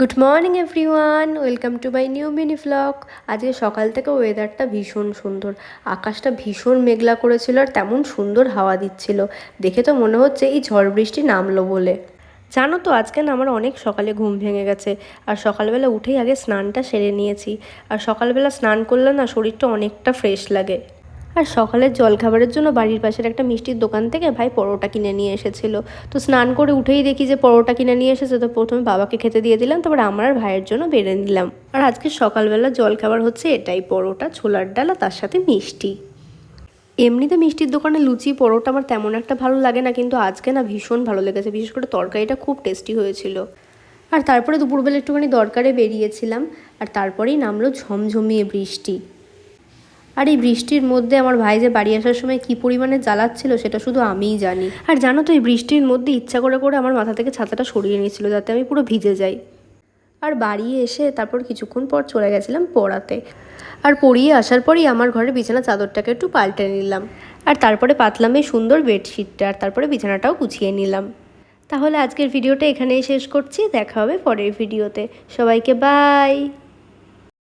Good morning everyone, welcome to my new mini vlog. আজকে সকাল থেকে ওয়েদারটা ভীষণ সুন্দর, আকাশটা ভীষণ মেঘলা করেছিল আর তেমন সুন্দর হাওয়া দিচ্ছিল। দেখে তো মনে হচ্ছে এই ঝড় বৃষ্টি নামলো বলে। জানো তো আজকে না আমার অনেক সকালে ঘুম ভেঙে গেছে, আর সকালবেলা উঠেই আগে স্নানটা সেরে নিয়েছি। আর সকালবেলা স্নান করলে না শরীরটা অনেকটা ফ্রেশ লাগে। আর সকালের জলখাবারের জন্য বাড়ির পাশের একটা মিষ্টির দোকান থেকে ভাই পরোটা কিনে নিয়ে এসেছিলো। তো স্নান করে উঠেই দেখি যে পরোটা কিনে নিয়ে এসেছে, তো প্রথমে বাবাকে খেতে দিয়ে দিলাম, তারপর আমার আর ভাইয়ের জন্য বেড়ে নিলাম। আর আজকে সকালবেলা জলখাবার হচ্ছে এটাই, পরোটা, ছোলার ডাল আর তার সাথে মিষ্টি। এমনিতে মিষ্টির দোকানে লুচি পরোটা আমার তেমন একটা ভালো লাগে না, কিন্তু আজকে না ভীষণ ভালো লেগেছে, বিশেষ করে তরকারিটা খুব টেস্টি হয়েছিল। আর তারপরে দুপুরবেলা একটুখানি দরকারে বেরিয়েছিলাম, আর তারপরেই নামলো ঝমঝমিয়ে বৃষ্টি। আর এই বৃষ্টির মধ্যে আমার ভাই যে বাড়ি আসার সময় কী পরিমাণে জ্বালাচ্ছিল সেটা শুধু আমিই জানি। আর জানো তো এই বৃষ্টির মধ্যে ইচ্ছা করে করে আমার মাথা থেকে ছাতাটা সরিয়ে নিয়েছিল যাতে আমি পুরো ভিজে যাই। আর বাড়ি এসে তারপর কিছুক্ষণ পর চলে গেছিলাম পড়াতে। আর পড়িয়ে আসার পরই আমার ঘরের বিছানা চাদরটাকে একটু পাল্টে নিলাম, আর তারপরে পাতলাম এই সুন্দর বেডশিটটা, আর তারপরে বিছানাটাও গুছিয়ে নিলাম। তাহলে আজকের ভিডিওটা এখানেই শেষ করছি, দেখা হবে পরের ভিডিওতে। সবাইকে বাই।